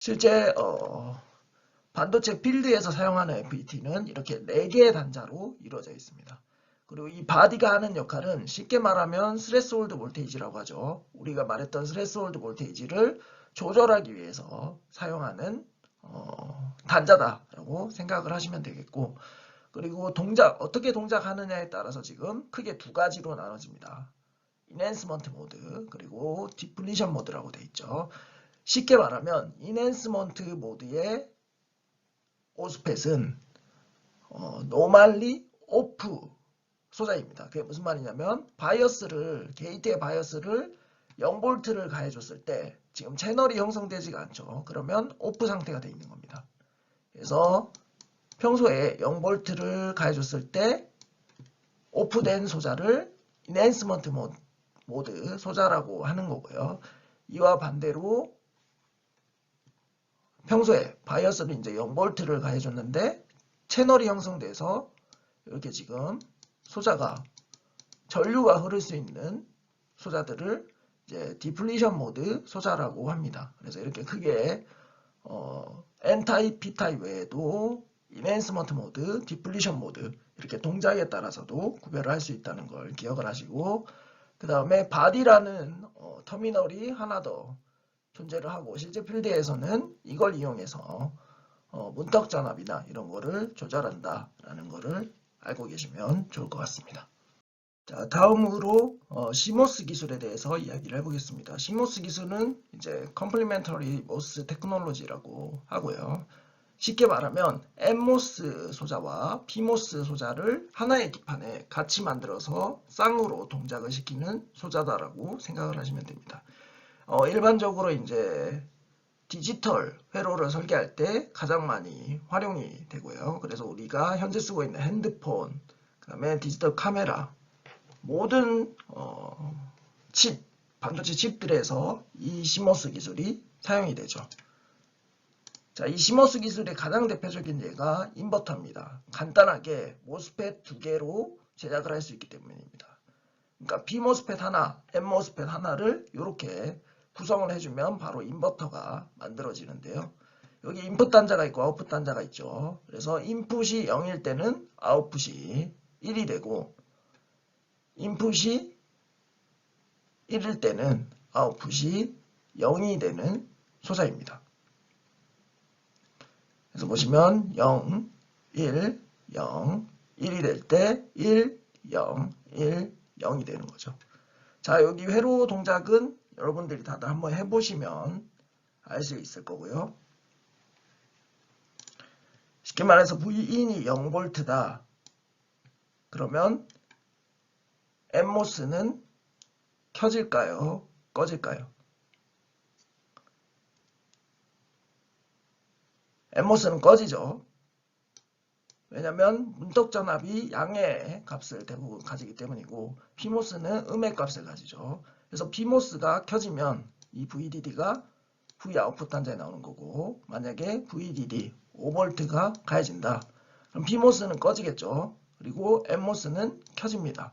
실제 반도체 필드에서 사용하는 FET는 이렇게 4개의 단자로 이루어져 있습니다. 그리고 이 바디가 하는 역할은 쉽게 말하면 스레스홀드 볼테이지라고 하죠. 우리가 말했던 스레스홀드 볼테이지를 조절하기 위해서 사용하는 단자다라고 생각을 하시면 되겠고, 그리고 어떻게 동작하느냐에 따라서 지금 크게 2가지로 나눠집니다. 인핸스먼트 모드 그리고 디플리션 모드라고 되어 있죠. 쉽게 말하면 인핸스먼트 모드의 오스펫은 노멀리 오프 소자입니다. 그게 무슨 말이냐면 게이트의 바이어스를 0V를 가해줬을 때 지금 채널이 형성되지가 않죠. 그러면 오프 상태가 되어 있는 겁니다. 그래서 평소에 0V를 가해줬을 때 오프된 소자를 인핸스먼트 모드 소자라고 하는 거고요. 이와 반대로 평소에 바이어스를 이제 0V를 가해줬는데 채널이 형성돼서 이렇게 지금 소자가 전류가 흐를 수 있는 소자들을 이제 디플리션 모드 소자라고 합니다. 그래서 이렇게 크게 N타입, P타입 외에도 인핸스먼트 모드, 디플리션 모드 이렇게 동작에 따라서도 구별을 할 수 있다는 걸 기억을 하시고, 그 다음에 바디라는 터미널이 하나 더 존재를 하고, 실제 필드에서는 이걸 이용해서 문턱 전압이나 이런 거를 조절한다라는 거를 알고 계시면 좋을 것 같습니다. 자, 다음으로 CMOS 기술에 대해서 이야기를 해보겠습니다. CMOS 기술은 이제 Complementary MOS 테크놀로지라고 하고요. 쉽게 말하면 NMOS 소자와 PMOS 소자를 하나의 기판에 같이 만들어서 쌍으로 동작을 시키는 소자다라고 생각을 하시면 됩니다. 일반적으로 이제 디지털 회로를 설계할 때 가장 많이 활용이 되고요. 그래서 우리가 현재 쓰고 있는 핸드폰, 그 다음에 디지털 카메라, 모든 반도체 칩들에서 이 CMOS 기술이 사용이 되죠. 자, 이 CMOS 기술의 가장 대표적인 예가 인버터입니다. 간단하게 모스펫 2개로 제작을 할 수 있기 때문입니다. 그러니까 P모스펫 하나, N모스펫 하나를 이렇게 구성을 해주면 바로 인버터가 만들어지는데요. 여기 인풋 단자가 있고 아웃풋 단자가 있죠. 그래서 인풋이 0일 때는 아웃풋이 1이 되고, 인풋이 1일 때는 아웃풋이 0이 되는 소자입니다. 그래서 보시면 0, 1, 0, 1이 될 때 1, 0, 1, 0이 되는 거죠. 자, 여기 회로 동작은 여러분들이 다들 한번 해보시면 알 수 있을 거고요. 쉽게 말해서 Vin이 0V다. 그러면 NMOS는 켜질까요? 꺼질까요? NMOS는 꺼지죠. 왜냐하면 문턱 전압이 양의 값을 대부분 가지기 때문이고, PMOS는 음의 값을 가지죠. 그래서 PMOS가 켜지면 이 VDD가 V 아웃풋 단자에 나오는 거고, 만약에 VDD 5V가 가해진다. 그럼 PMOS는 꺼지겠죠. 그리고 NMOS는 켜집니다.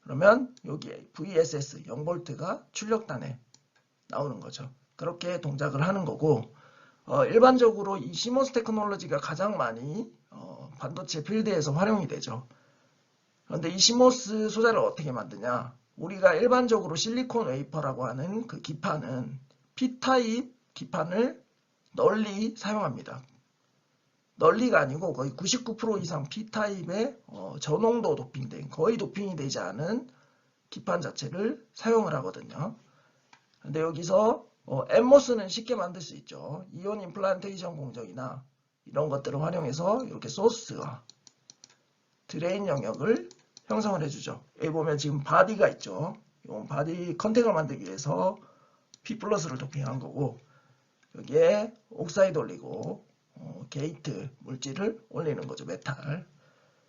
그러면 여기 VSS 0V가 출력단에 나오는 거죠. 그렇게 동작을 하는 거고, 일반적으로 이 CMOS 테크놀로지가 가장 많이 반도체 필드에서 활용이 되죠. 그런데 이 CMOS 소자를 어떻게 만드냐? 우리가 일반적으로 실리콘 웨이퍼라고 하는 그 기판은 P타입 기판을 널리 사용합니다. 널리가 아니고 거의 99% 이상 P타입의 저농도 도핑된, 거의 도핑이 되지 않은 기판 자체를 사용을 하거든요. 근데 여기서 NMOS는 쉽게 만들 수 있죠. 이온 임플란테이션 공정이나 이런 것들을 활용해서 이렇게 소스와 드레인 영역을 형성을 해주죠. 여기 보면 지금 바디가 있죠. 이건 바디 컨택을 만들기 위해서 P 플러스를 도핑한 거고, 여기에 옥사이드 올리고 게이트 물질을 올리는 거죠. 메탈.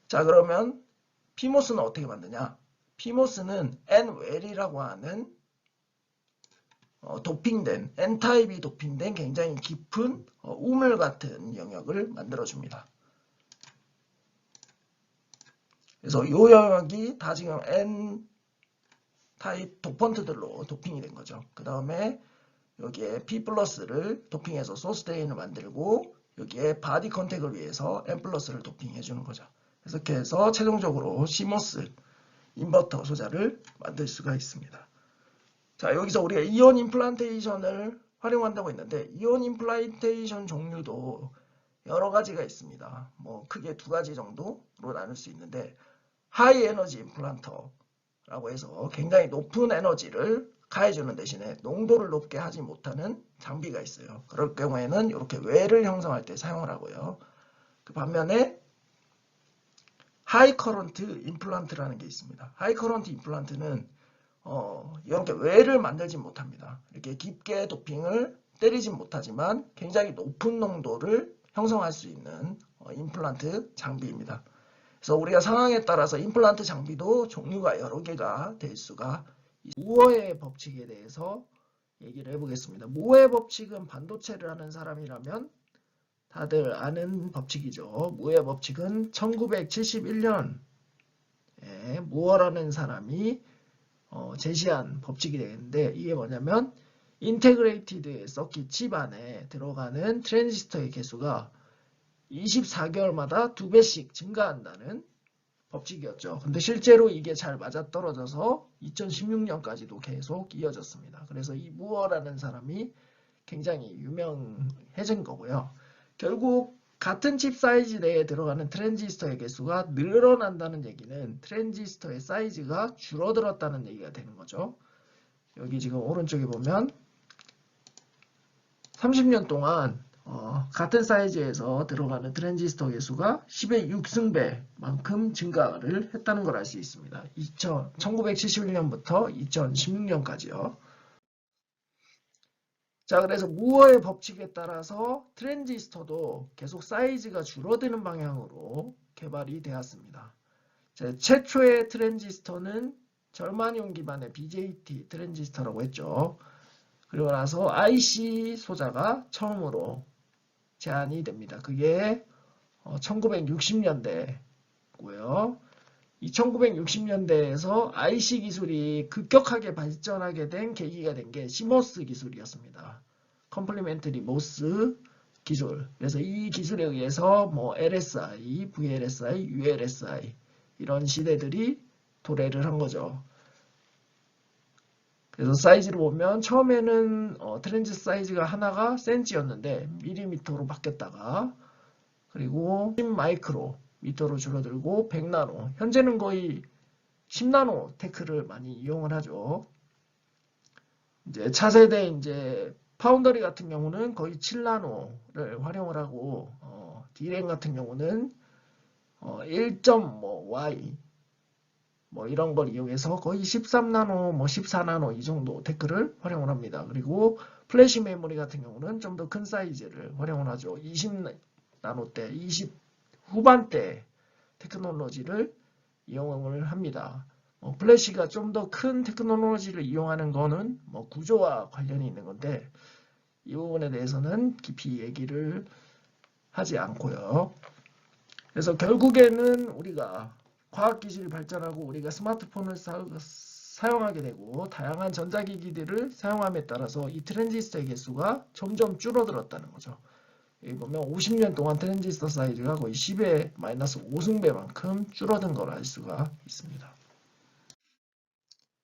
자, 그러면 PMOS는 어떻게 만드냐? PMOS는 N웰이라고 하는 도핑된, N타입이 도핑된 굉장히 깊은 우물 같은 영역을 만들어줍니다. 그래서 이 영역이 다 지금 N타입 도펀트들로 도핑이 된 거죠. 그 다음에 여기에 P 플러스를 도핑해서 소스 드레인을 만들고 여기에 바디 컨택을 위해서 N 플러스를 도핑해 주는 거죠. 그래서 이렇게 해서 최종적으로 CMOS 인버터 소자를 만들 수가 있습니다. 자, 여기서 우리가 이온 임플란테이션을 활용한다고 했는데 이온 임플란테이션 종류도 여러 가지가 있습니다. 뭐 크게 두 가지 정도로 나눌 수 있는데 하이 에너지 임플란터라고 해서 굉장히 높은 에너지를 가해주는 대신에 농도를 높게 하지 못하는 장비가 있어요. 그럴 경우에는 이렇게 웨를 형성할 때 사용을 하고요. 그 반면에 하이 커런트 임플란트라는 게 있습니다. 하이 커런트 임플란트는 이렇게 웨를 만들지 못합니다. 이렇게 깊게 도핑을 때리진 못하지만 굉장히 높은 농도를 형성할 수 있는 임플란트 장비입니다. 그래서 우리가 상황에 따라서 임플란트 장비도 종류가 여러 개가 될 수가 있습니다. 무어의 법칙에 대해서 얘기를 해보겠습니다. 무어의 법칙은 반도체를 하는 사람이라면 다들 아는 법칙이죠. 무어의 법칙은 1971년에 무어라는 사람이 제시한 법칙이 되는데 이게 뭐냐면 인테그레이티드 서킷 칩 안에 들어가는 트랜지스터의 개수가 24개월마다 2배씩 증가한다는 법칙이었죠. 근데 실제로 이게 잘 맞아떨어져서 2016년까지도 계속 이어졌습니다. 그래서 이 무어라는 사람이 굉장히 유명해진 거고요. 결국 같은 칩 사이즈 내에 들어가는 트랜지스터의 개수가 늘어난다는 얘기는 트랜지스터의 사이즈가 줄어들었다는 얘기가 되는 거죠. 여기 지금 오른쪽에 보면 30년 동안 같은 사이즈에서 들어가는 트랜지스터 개수가 10의 6승배만큼 증가를 했다는 걸 알 수 있습니다. 1971년부터 2016년까지요. 자, 그래서 무어의 법칙에 따라서 트랜지스터도 계속 사이즈가 줄어드는 방향으로 개발이 되었습니다. 최초의 트랜지스터는 절만이온 기반의 BJT 트랜지스터라고 했죠. 그리고 나서 IC 소자가 처음으로 제안이 됩니다. 그게 1960년대고요. 이 1960년대에서 IC 기술이 급격하게 발전하게 된 계기가 된 게 CMOS 기술이었습니다. 컴플리멘터리 모스 기술. 그래서 이 기술에 의해서 뭐 LSI, VLSI, ULSI 이런 시대들이 도래를 한 거죠. 그래서 사이즈를 보면 처음에는 트랜지스터 사이즈가 하나가 센치였는데 밀리미터로 바뀌었다가 그리고 10마이크로미터로 줄어들고 100나노 현재는 거의 10나노 테크를 많이 이용을 하죠. 이제 차세대 이제 파운더리 같은 경우는 거의 7나노를 활용을 하고 D램 같은 경우는 1.Y 뭐 이런 걸 이용해서 거의 13나노, 뭐 14나노 이 정도 테크를 활용을 합니다. 그리고 플래시 메모리 같은 경우는 좀 더 큰 사이즈를 활용을 하죠. 20나노대, 20 후반대 테크놀로지를 이용을 합니다. 플래시가 좀 더 큰 테크놀로지를 이용하는 거는 뭐 구조와 관련이 있는 건데 이 부분에 대해서는 깊이 얘기를 하지 않고요. 그래서 결국에는 우리가 과학기술이 발전하고 우리가 스마트폰을 사용하게 되고 다양한 전자기기들을 사용함에 따라서 이 트랜지스터의 개수가 점점 줄어들었다는 거죠. 여기 보면 50년 동안 트랜지스터 사이즈가 거의 10의 마이너스 5승배만큼 줄어든 걸 알 수가 있습니다.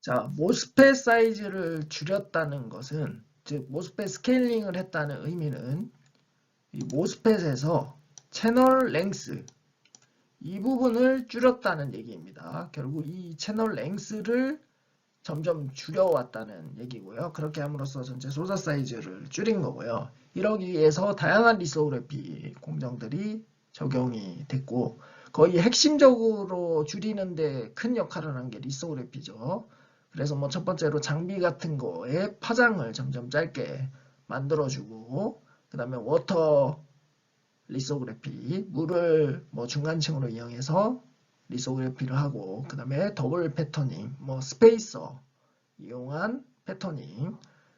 자, 모스펫 사이즈를 줄였다는 것은 즉 모스펫 스케일링을 했다는 의미는 이 모스펫에서 채널 랭스 이 부분을 줄였다는 얘기입니다. 결국 이 채널 랭스를 점점 줄여왔다는 얘기고요. 그렇게 함으로써 전체 소자 사이즈를 줄인 거고요. 이러기 위해서 다양한 리소그래피 공정들이 적용이 됐고 거의 핵심적으로 줄이는데 큰 역할을 한 게 리소그래피죠. 그래서 뭐 첫 번째로 장비 같은 거에 파장을 점점 짧게 만들어주고 그 다음에 워터 리소그래피, 물을 뭐 중간층으로 이용해서 리소그래피를 하고 그 다음에 더블 패터닝, 뭐 스페이서 이용한 패터닝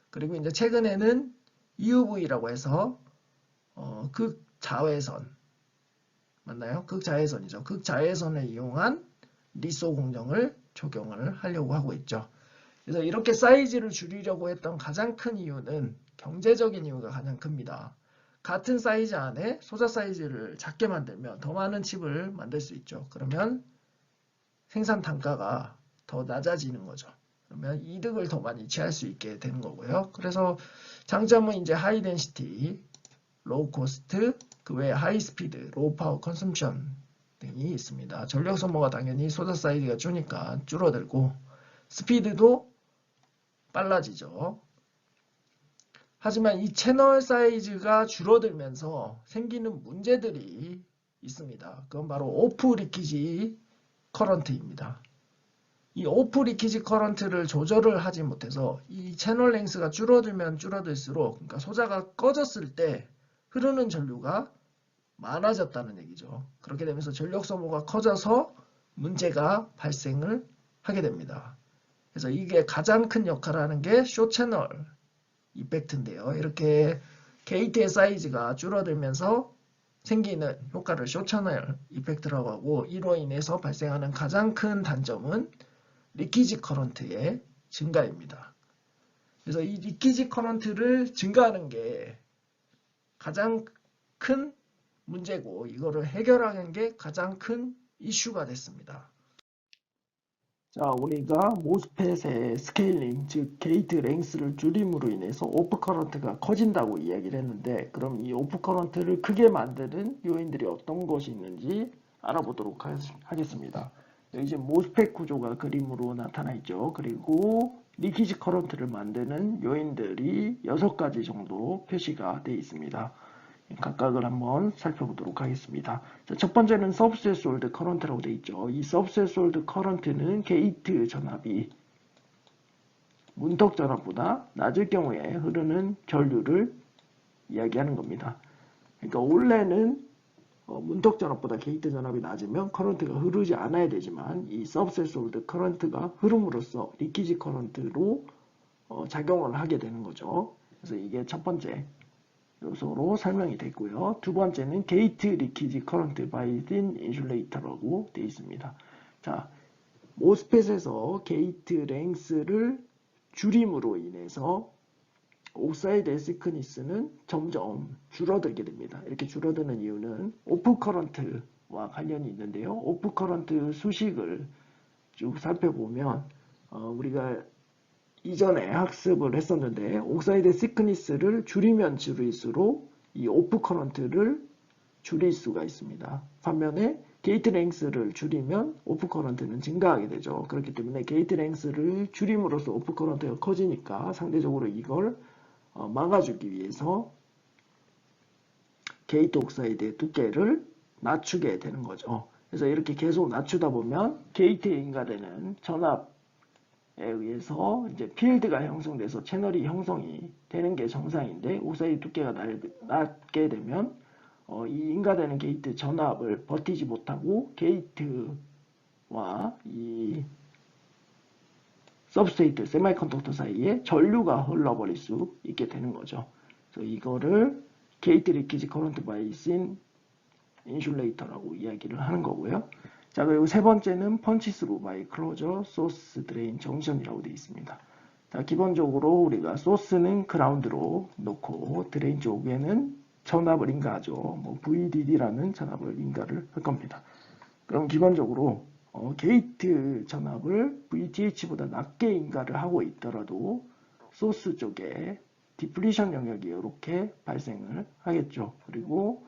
그리고 이제 최근에는 EUV라고 해서 극자외선 맞나요? 극자외선이죠. 극자외선을 이용한 리소 공정을 적용을 하려고 하고 있죠. 그래서 이렇게 사이즈를 줄이려고 했던 가장 큰 이유는 경제적인 이유가 가장 큽니다. 같은 사이즈 안에 소자 사이즈를 작게 만들면 더 많은 칩을 만들 수 있죠. 그러면 생산 단가가 더 낮아지는 거죠. 그러면 이득을 더 많이 취할 수 있게 되는 거고요. 그래서 장점은 이제 하이 덴시티, 로우 코스트, 그 외에 하이 스피드, 로우 파워 컨섬션 등이 있습니다. 전력 소모가 당연히 소자 사이즈가 주니까 줄어들고 스피드도 빨라지죠. 하지만 이 채널 사이즈가 줄어들면서 생기는 문제들이 있습니다. 그건 바로 오프 리키지 커런트입니다. 이 오프 리키지 커런트를 조절을 하지 못해서 이 채널 랭스가 줄어들면 줄어들수록, 그러니까 소자가 꺼졌을 때 흐르는 전류가 많아졌다는 얘기죠. 그렇게 되면서 전력 소모가 커져서 문제가 발생을 하게 됩니다. 그래서 이게 가장 큰 역할을 하는 게 숏 채널 이펙트인데요. 이렇게 게이트의 사이즈가 줄어들면서 생기는 효과를 숏 채널 이펙트라고 하고, 이로 인해서 발생하는 가장 큰 단점은 리키지 커런트의 증가입니다. 그래서 이 리키지 커런트를 증가하는 게 가장 큰 문제고, 이거를 해결하는 게 가장 큰 이슈가 됐습니다. 자, 우리가 모스펫의 스케일링, 즉 게이트 랭스를 줄임으로 인해서 오프 커런트가 커진다고 이야기를 했는데, 그럼 이 오프 커런트를 크게 만드는 요인들이 어떤 것이 있는지 알아보도록 하겠습니다. 여기 지금 모스펫 구조가 그림으로 나타나 있죠. 그리고 리키지 커런트를 만드는 요인들이 6가지 정도 표시가 되어 있습니다. 각각을 한번 살펴보도록 하겠습니다. 자, 첫 번째는 서브셋솔드 커런트라고 되어 있죠. 이 서브셋솔드 커런트는 게이트 전압이 문턱 전압보다 낮을 경우에 흐르는 전류를 이야기하는 겁니다. 그러니까 원래는 문턱 전압보다 게이트 전압이 낮으면 커런트가 흐르지 않아야 되지만, 이 서브셋솔드 커런트가 흐름으로써 리키지 커런트로 작용을 하게 되는 거죠. 그래서 이게 첫 번째 요소로 설명이 됐고요. 두 번째는 게이트 리키지 커런트 바이 틴 인슐레이터라고 되어 있습니다. 자, 모스펫에서 게이트 랭스를 줄임으로 인해서 옥사이드 시크니스는 점점 줄어들게 됩니다. 이렇게 줄어드는 이유는 오프 커런트와 관련이 있는데요. 오프 커런트 수식을 쭉 살펴보면 우리가 이전에 학습을 했었는데, 옥사이드 시크니스를 줄이면 줄일수록 이 오프 커런트를 줄일 수가 있습니다. 반면에 게이트 랭스를 줄이면 오프 커런트는 증가하게 되죠. 그렇기 때문에 게이트 랭스를 줄임으로써 오프 커런트가 커지니까 상대적으로 이걸 막아주기 위해서 게이트 옥사이드의 두께를 낮추게 되는 거죠. 그래서 이렇게 계속 낮추다 보면 게이트에 인가되는 전압 의해서 이제 필드가 형성돼서 채널이 형성이 되는 게 정상인데, 옥사이드 두께가 낮게 되면 이 인가되는 게이트 전압을 버티지 못하고 게이트와 이 서브스트레이트, 세미컨덕터 사이에 전류가 흘러버릴 수 있게 되는 거죠. 그래서 이거를 게이트 리키지 커런트 바이 틴 인슐레이터라고 이야기를 하는 거고요. 자, 그리고 세 번째는 펀치스루 바이 클로저 소스 드레인 정션이라고 되어 있습니다. 자, 기본적으로 우리가 소스는 그라운드로 놓고 드레인 쪽에는 전압을 인가하죠. 뭐 VDD라는 전압을 인가를 할 겁니다. 그럼 기본적으로 게이트 전압을 VTH보다 낮게 인가를 하고 있더라도 소스 쪽에 디플리션 영역이 이렇게 발생을 하겠죠. 그리고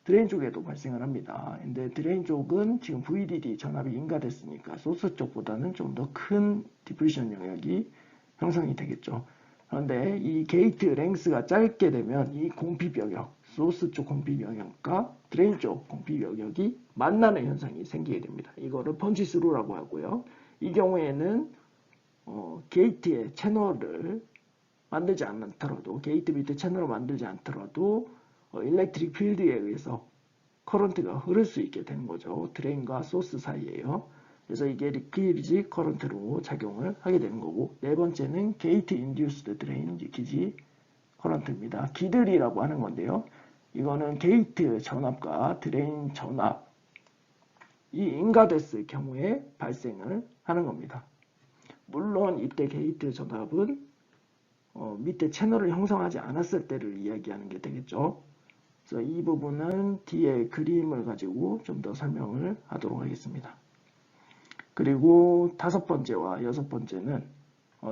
드레인 쪽에도 발생을 합니다. 근데 드레인 쪽은 지금 VDD 전압이 인가됐으니까 소스 쪽보다는 좀 더 큰 디플리션 영역이 형성이 되겠죠. 그런데 이 게이트 랭스가 짧게 되면 이 공핍 영역, 소스 쪽 공핍 영역과 드레인 쪽 공핍 영역이 만나는 현상이 생기게 됩니다. 이거를 펀치스루라고 하고요. 이 경우에는 게이트의 채널을 만들지 않더라도, 게이트 밑에 채널을 만들지 않더라도 일렉트릭 필드에 의해서 커런트가 흐를 수 있게 되는 거죠. 드레인과 소스 사이에요. 그래서 이게 리키지 커런트로 작용을 하게 되는 거고, 네 번째는 게이트 인듀스드 드레인 리키지 커런트입니다. 기들이라고 하는 건데요. 이거는 게이트 전압과 드레인 전압이 인가됐을 경우에 발생을 하는 겁니다. 물론 이때 게이트 전압은 밑에 채널을 형성하지 않았을 때를 이야기하는 게 되겠죠. 그래서 이 부분은 뒤에 그림을 가지고 좀 더 설명을 하도록 하겠습니다. 그리고 다섯 번째와 여섯 번째는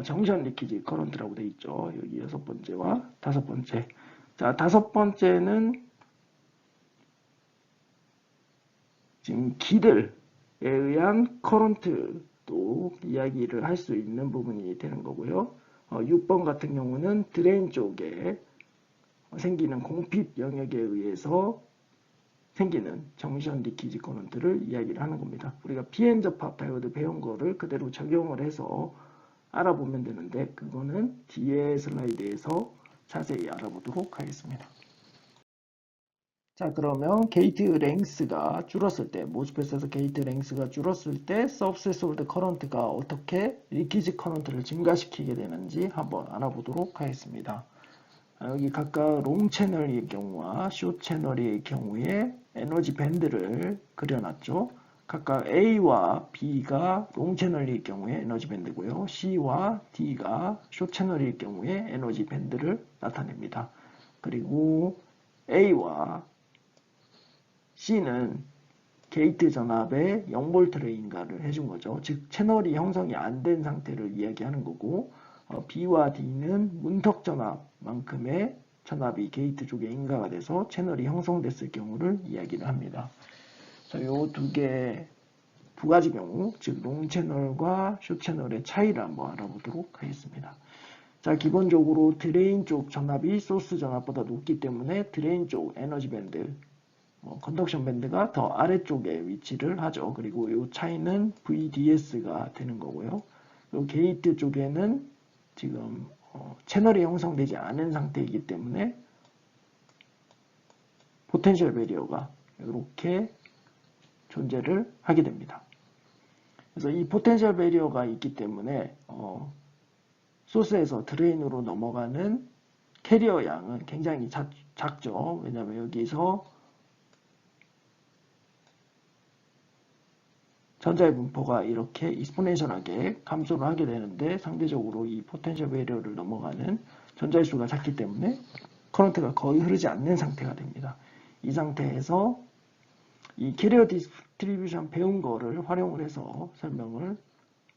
정션 리키지 커런트라고 되어 있죠. 여기 여섯 번째와 다섯 번째. 자, 다섯 번째는 지금 기들에 의한 커런트도 이야기를 할 수 있는 부분이 되는 거고요. 6번 같은 경우는 드레인 쪽에 생기는 공핍 영역에 의해서 생기는 정션 리키지 커런트를 이야기를 하는 겁니다. 우리가 PN 접합 다이오드 배운 거를 그대로 적용을 해서 알아보면 되는데 그거는 뒤에 슬라이드에서 자세히 알아보도록 하겠습니다. 자, 그러면 게이트 랭스가 줄었을 때, 모스펫에서 게이트 랭스가 줄었을 때 서브세솔드 커런트가 어떻게 리키지 커런트를 증가시키게 되는지 한번 알아보도록 하겠습니다. 여기 각각 롱 채널의 경우와 숏 채널의 경우에 에너지 밴드를 그려놨죠. 각각 A와 B가 롱 채널일 경우에 에너지 밴드고요. C와 D가 숏 채널일 경우에 에너지 밴드를 나타냅니다. 그리고 A와 C는 게이트 전압에 0V를 인가를 해준 거죠. 즉 채널이 형성이 안 된 상태를 이야기하는 거고 B와 D는 문턱 전압만큼의 전압이 게이트 쪽에 인가가 돼서 채널이 형성됐을 경우를 이야기를 합니다. 요 두 가지 경우, 즉 롱 채널과 숏 채널의 차이를 한번 알아보도록 하겠습니다. 자, 기본적으로 드레인 쪽 전압이 소스 전압보다 높기 때문에 드레인 쪽 에너지 밴드, 컨덕션 밴드가 더 아래쪽에 위치를 하죠. 그리고 이 차이는 VDS가 되는 거고요. 그리고 게이트 쪽에는 지금 채널이 형성되지 않은 상태이기 때문에 포텐셜 베리어가 이렇게 존재를 하게 됩니다. 그래서 이 포텐셜 베리어가 있기 때문에 소스에서 드레인으로 넘어가는 캐리어 양은 굉장히 작죠. 왜냐하면 여기서 전자의 분포가 이렇게 익스포넨셜하게 감소를 하게 되는데 상대적으로 이 포텐셜 베리어를 넘어가는 전자의 수가 작기 때문에 커런트가 거의 흐르지 않는 상태가 됩니다. 이 상태에서 이 캐리어 디스트리뷰션 배운 거를 활용을 해서 설명을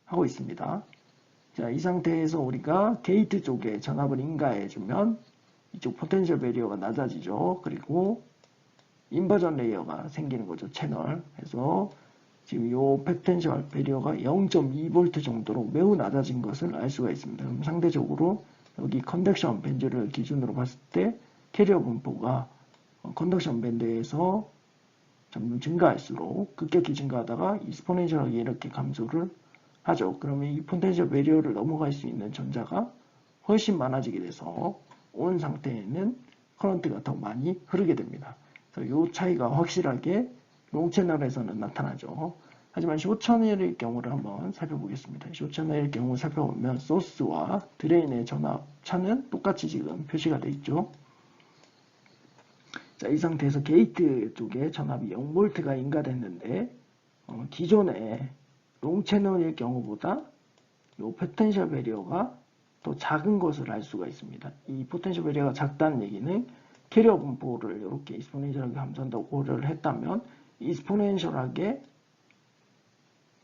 하고 있습니다. 자, 이 상태에서 우리가 게이트 쪽에 전압을 인가해주면 이쪽 포텐셜 베리어가 낮아지죠. 그리고 인버전 레이어가 생기는 거죠. 채널. 그래서 지금 이 포텐셜 베리어가 0.2V 정도로 매우 낮아진 것을 알 수가 있습니다. 그럼 상대적으로 여기 컨덕션 밴드를 기준으로 봤을 때 캐리어 분포가 컨덕션 밴드에서 점점 증가할수록 급격히 증가하다가 익스포넨셜하게 이렇게 감소를 하죠. 그러면 이 포텐셜 베리어를 넘어갈 수 있는 전자가 훨씬 많아지게 돼서 온 상태에는 커런트가 더 많이 흐르게 됩니다. 그래서 이 차이가 확실하게 롱 채널에서는 나타나죠. 하지만 숏 채널의 경우를 한번 살펴보겠습니다. 숏 채널의 경우 살펴보면 소스와 드레인의 전압 차는 똑같이 지금 표시가 되어 있죠. 자, 이 상태에서 게이트 쪽에 전압이 0V가 인가됐는데 기존의 롱 채널일 경우보다 이 포텐셜 베리어가 더 작은 것을 알 수가 있습니다. 이 포텐셜 베리어가 작다는 얘기는 캐리어 분포를 이렇게 익스포넨셜하게 감소한다고 고려를 했다면 익스포넨셜하게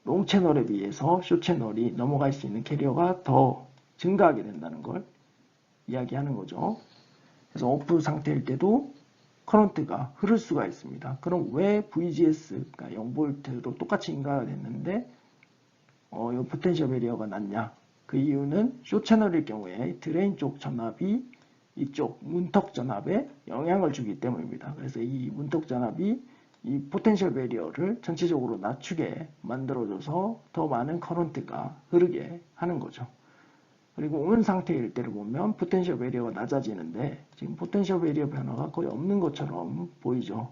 롱 채널에 비해서 숏 채널이 넘어갈 수 있는 캐리어가 더 증가하게 된다는 걸 이야기하는 거죠. 그래서 오프 상태일 때도 커런트가 흐를 수가 있습니다. 그럼 왜 VGS가 0V로 똑같이 인가가 됐는데 이 포텐셜 베리어가 낮냐? 그 이유는 숏 채널일 경우에 드레인 쪽 전압이 이쪽 문턱 전압에 영향을 주기 때문입니다. 그래서 이 문턱 전압이 이 포텐셜 베리어를 전체적으로 낮추게 만들어줘서 더 많은 커런트가 흐르게 하는 거죠. 그리고 온 상태일 때를 보면 포텐셜 베리어가 낮아지는데 지금 포텐셜 베리어 변화가 거의 없는 것처럼 보이죠.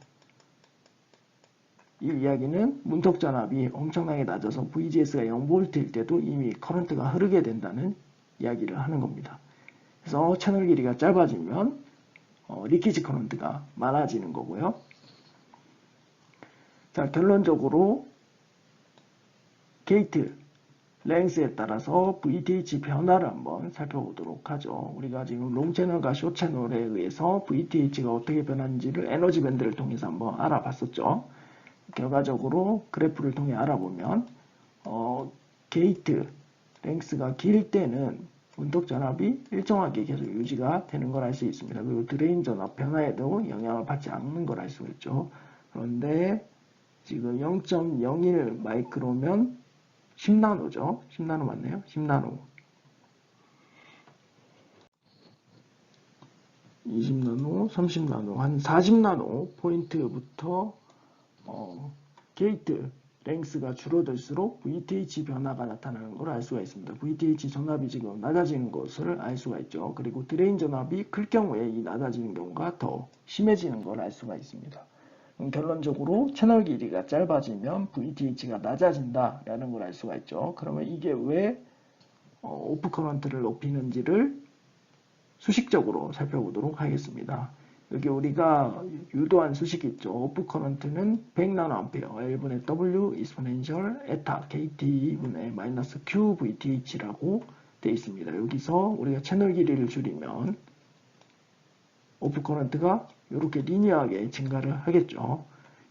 이 이야기는 문턱 전압이 엄청나게 낮아서 VGS가 0V일 때도 이미 커런트가 흐르게 된다는 이야기를 하는 겁니다. 그래서 채널 길이가 짧아지면 리키지 커런트가 많아지는 거고요. 자, 결론적으로 게이트 랭스에 따라서 VTH 변화를 한번 살펴보도록 하죠. 우리가 지금 롱 채널과 숏 채널에 의해서 VTH가 어떻게 변하는지를 에너지 밴드를 통해서 한번 알아봤었죠. 결과적으로 그래프를 통해 알아보면 게이트 랭스가 길 때는 운동 전압이 일정하게 계속 유지가 되는 걸 알 수 있습니다. 그리고 드레인 전압 변화에도 영향을 받지 않는 걸 알 수가 있죠. 그런데 지금 0.01 마이크로면 10나노죠. 10나노 맞네요. 10나노. 20나노, 30나노, 한 40나노 포인트부터 게이트 랭스가 줄어들수록 VTH 변화가 나타나는 걸 알 수가 있습니다. VTH 전압이 지금 낮아지는 것을 알 수가 있죠. 그리고 드레인 전압이 클 경우에 이 낮아지는 경우가 더 심해지는 걸 알 수가 있습니다. 결론적으로 채널 길이가 짧아지면 VTH가 낮아진다라는 걸 알 수가 있죠. 그러면 이게 왜 오프 커런트를 높이는지를 수식적으로 살펴보도록 하겠습니다. 여기 우리가 유도한 수식이 있죠. 오프 커런트는 100나노암페어, L분의 W 익스포넨셜 에타 KT분의 마이너스 Q VTH라고 되어 있습니다. 여기서 우리가 채널 길이를 줄이면 오프 커런트가 이렇게 리니어하게 증가를 하겠죠.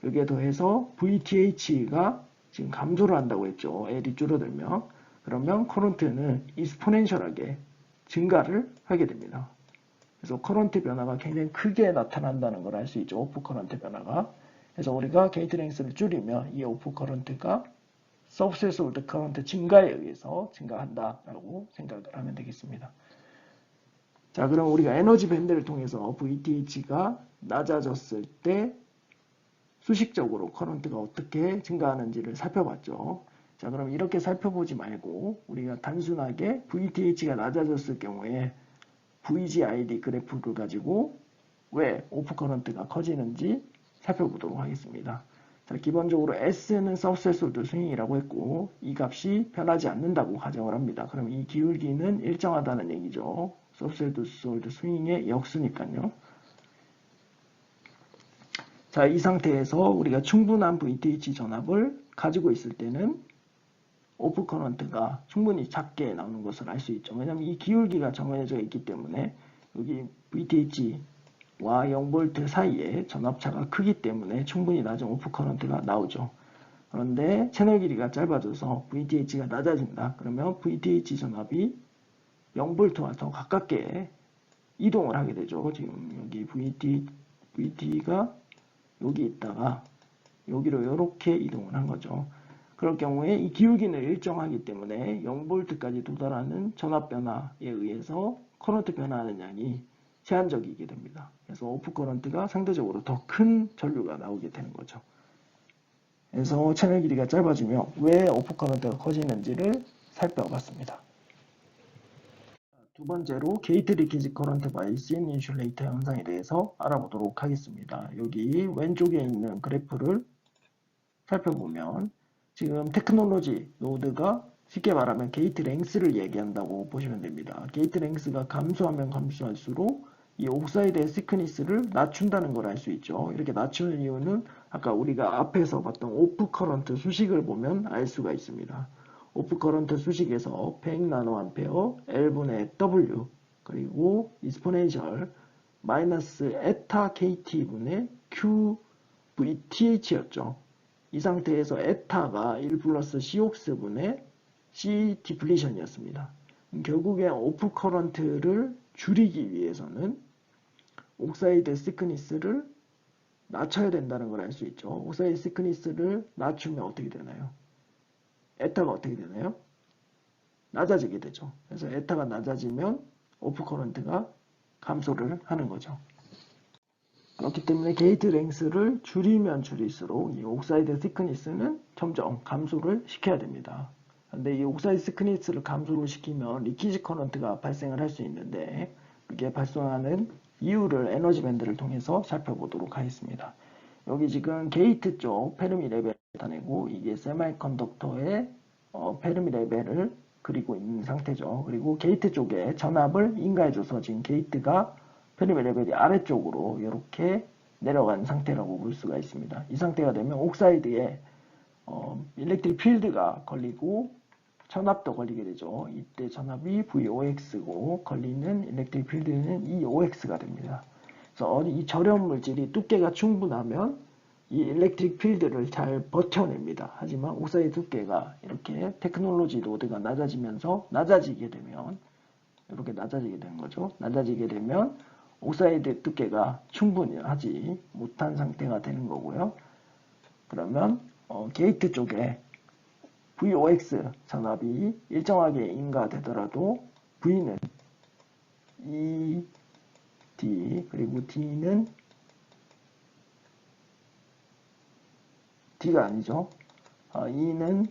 여기에 더해서 VTH가 지금 감소를 한다고 했죠. L이 줄어들면. 그러면 커런트는 익스포넨셜하게 증가를 하게 됩니다. 그래서 커런트 변화가 굉장히 크게 나타난다는 걸 알 수 있죠. 오프 커런트 변화가. 그래서 우리가 게이트 랭스를 줄이면 이 오프 커런트가 서브셋솔드 커런트 증가에 의해서 증가한다라고 생각을 하면 되겠습니다. 자, 그럼 우리가 에너지 밴드를 통해서 VTH가 낮아졌을 때 수식적으로 커런트가 어떻게 증가하는지를 살펴봤죠. 자, 그럼 이렇게 살펴보지 말고 우리가 단순하게 VTH가 낮아졌을 경우에 VGID 그래프를 가지고 왜 오프 커런트가 커지는지 살펴보도록 하겠습니다. 자, 기본적으로 S는 서브셋솔드 스윙이라고 했고 이 값이 변하지 않는다고 가정을 합니다. 그럼 이 기울기는 일정하다는 얘기죠. 서브셋솔드 스윙의 역수니까요. 자, 이 상태에서 우리가 충분한 VTH 전압을 가지고 있을 때는 오프 커런트가 충분히 작게 나오는 것을 알 수 있죠. 왜냐하면 이 기울기가 정해져 있기 때문에 여기 VTH와 0V 사이에 전압차가 크기 때문에 충분히 낮은 오프 커런트가 나오죠. 그런데 채널 길이가 짧아져서 VTH가 낮아진다. 그러면 VTH 전압이 0V와 더 가깝게 이동을 하게 되죠. 지금 여기 VT가 여기 있다가 여기로 이렇게 이동을 한 거죠. 그럴 경우에 이 기울기는 일정하기 때문에 0V까지 도달하는 전압 변화에 의해서 커런트 변화하는 양이 제한적이게 됩니다. 그래서 오프 커런트가 상대적으로 더 큰 전류가 나오게 되는 거죠. 그래서 채널 길이가 짧아지면 왜 오프 커런트가 커지는지를 살펴봤습니다. 두 번째로 게이트 리키지 커런트 바이 씬 인슐레이터 현상에 대해서 알아보도록 하겠습니다. 여기 왼쪽에 있는 그래프를 살펴보면 지금 테크놀로지 노드가 쉽게 말하면 게이트 랭스를 얘기한다고 보시면 됩니다. 게이트 랭스가 감소하면 감소할수록 이 옥사이드의 시크니스를 낮춘다는 걸 알 수 있죠. 이렇게 낮추는 이유는 아까 우리가 앞에서 봤던 오프 커런트 수식을 보면 알 수가 있습니다. 오프 커런트 수식에서 100나노암페어 L분의 W 그리고 익스포넨셜 마이너스 에타 KT분의 Q VTH였죠. 이 상태에서 에타가 1 플러스 C옥스분의 C 디플리션이었습니다. 결국에 오프 커런트를 줄이기 위해서는 옥사이드 시크니스를 낮춰야 된다는 걸 알 수 있죠. 옥사이드 시크니스를 낮추면 어떻게 되나요? 에타가 어떻게 되나요? 낮아지게 되죠. 그래서 에타가 낮아지면 오프 커런트가 감소를 하는 거죠. 그렇기 때문에 게이트 랭스를 줄이면 줄일수록 이 옥사이드 시크니스는 점점 감소를 시켜야 됩니다. 근데 이 옥사이드 시크니스를 감소를 시키면 리키지 커런트가 발생을 할 수 있는데 그게 발생하는 이유를 에너지 밴드를 통해서 살펴보도록 하겠습니다. 여기 지금 게이트 쪽 페르미 레벨을 나타내고 이게 세마이컨덕터의 페르미 레벨을 그리고 있는 상태죠. 그리고 게이트 쪽에 전압을 인가해줘서 지금 게이트가 페르미 레벨이 아래쪽으로 이렇게 내려간 상태라고 볼 수가 있습니다. 이 상태가 되면 옥사이드에 일렉트릭 필드가 걸리고 전압도 걸리게 되죠. 이때 전압이 VOX고 걸리는 일렉트릭 필드는 EOX가 됩니다. 그래서 이 절연 물질이 두께가 충분하면 이 일렉트릭 필드를 잘 버텨냅니다. 하지만 옥사이드 두께가 이렇게 테크놀로지 로드가 낮아지면서 낮아지게 되면 이렇게 낮아지게 되는 거죠. 낮아지게 되면 옥사이드 두께가 충분히 하지 못한 상태가 되는 거고요. 그러면 게이트 쪽에 VOX 전압이 일정하게 인가되더라도 V는 E, D 그리고 D는 D가 아니죠. E는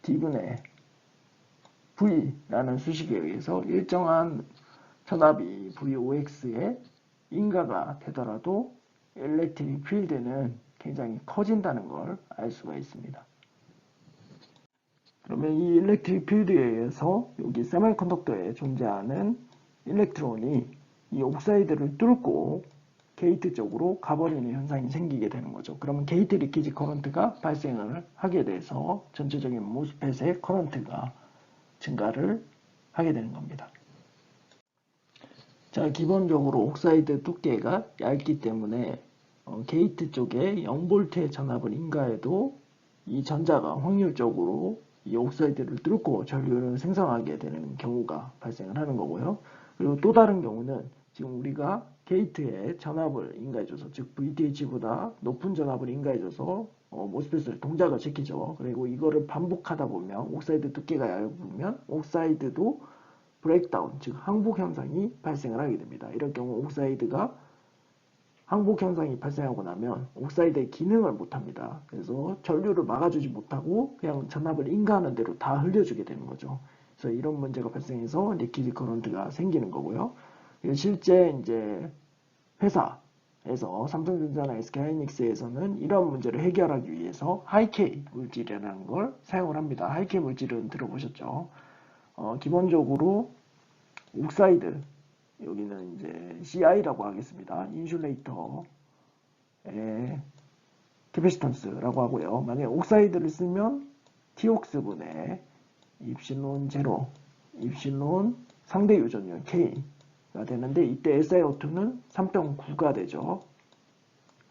D분의 V라는 수식에 의해서 일정한 전압이 VOX에 인가가 되더라도 일렉트릭 필드는 굉장히 커진다는 걸 알 수가 있습니다. 그러면 이 일렉트릭 필드에 의해서 여기 세미컨덕터에 존재하는 일렉트론이 이 옥사이드를 뚫고 게이트 쪽으로 가버리는 현상이 생기게 되는 거죠. 그러면 게이트 리키지 커런트가 발생을 하게 돼서 전체적인 모스펫의 커런트가 증가를 하게 되는 겁니다. 자, 기본적으로 옥사이드 두께가 얇기 때문에 게이트 쪽에 0V의 전압을 인가해도 이 전자가 확률적으로 이 옥사이드를 뚫고 전류를 생성하게 되는 경우가 발생을 하는 거고요. 그리고 또 다른 경우는 지금 우리가 게이트에 전압을 인가해줘서, 즉 VTH보다 높은 전압을 인가해줘서 모스펫을 동작을 시키죠. 그리고 이거를 반복하다 보면 옥사이드 두께가 얇으면 옥사이드도 브레이크다운, 즉 항복 현상이 발생을 하게 됩니다. 이럴 경우 옥사이드가 항복 현상이 발생하고 나면 옥사이드의 기능을 못합니다. 그래서 전류를 막아주지 못하고 그냥 전압을 인가하는 대로 다 흘려주게 되는 거죠. 그래서 이런 문제가 발생해서 리퀴드 커런트가 생기는 거고요. 실제 이제 회사에서 삼성전자나 SK하이닉스에서는 이런 문제를 해결하기 위해서 하이K 물질이라는 걸 사용을 합니다. 하이K 물질은 들어보셨죠? 기본적으로 옥사이드, 여기는 이제 CI라고 하겠습니다. 인슐레이터의 캐패시턴스라고 하고요. 만약에 옥사이드를 쓰면 TOX분의 입실론 제로, 입실론 상대 유전율 K가 되는데 이때 SiO2는 3.9가 되죠.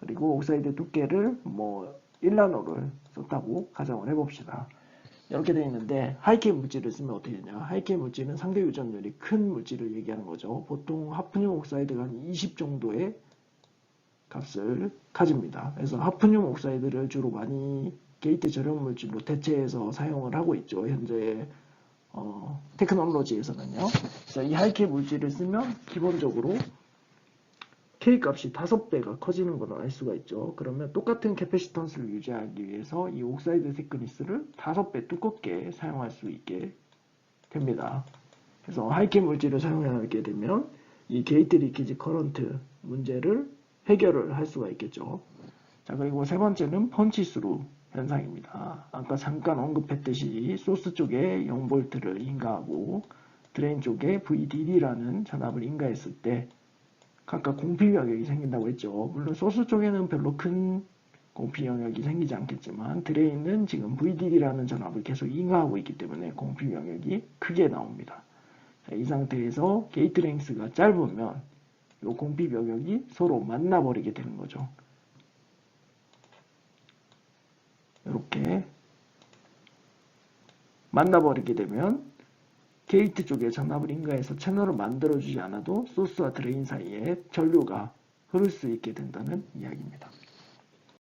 그리고 옥사이드 두께를 1나노를 썼다고 가정을 해봅시다. 이렇게 되어 있는데 하이K 물질을 쓰면 어떻게 되냐. 하이K 물질은 상대 유전율이 큰 물질을 얘기하는 거죠. 보통 하프늄 옥사이드가 한 20 정도의 값을 가집니다. 그래서 하프늄 옥사이드를 주로 많이 게이트 절연 물질로 대체해서 사용을 하고 있죠. 현재 테크놀로지에서는요. 그래서 이 하이K 물질을 쓰면 기본적으로 K 값이 5배가 커지는 걸 알 수가 있죠. 그러면 똑같은 캐패시턴스를 유지하기 위해서 이 옥사이드 thickness를 5배 두껍게 사용할 수 있게 됩니다. 그래서 하이K 물질을 사용하게 되면 이 게이트 리키지 커런트 문제를 해결을 할 수가 있겠죠. 자, 그리고 세 번째는 펀치스루 현상입니다. 아까 잠깐 언급했듯이 소스 쪽에 0V를 인가하고 드레인 쪽에 VDD라는 전압을 인가했을 때 각각 공피 영역이 생긴다고 했죠. 물론 소스 쪽에는 별로 큰 공피 영역이 생기지 않겠지만 드레인은 지금 VDD라는 전압을 계속 인하하고 있기 때문에 공피 영역이 크게 나옵니다. 자, 이 상태에서 게이트 랭스가 짧으면 이 공피 영역이 서로 만나버리게 되는 거죠. 이렇게 만나버리게 되면 게이트 쪽에 전압을 인가해서 채널을 만들어주지 않아도 소스와 드레인 사이에 전류가 흐를 수 있게 된다는 이야기입니다.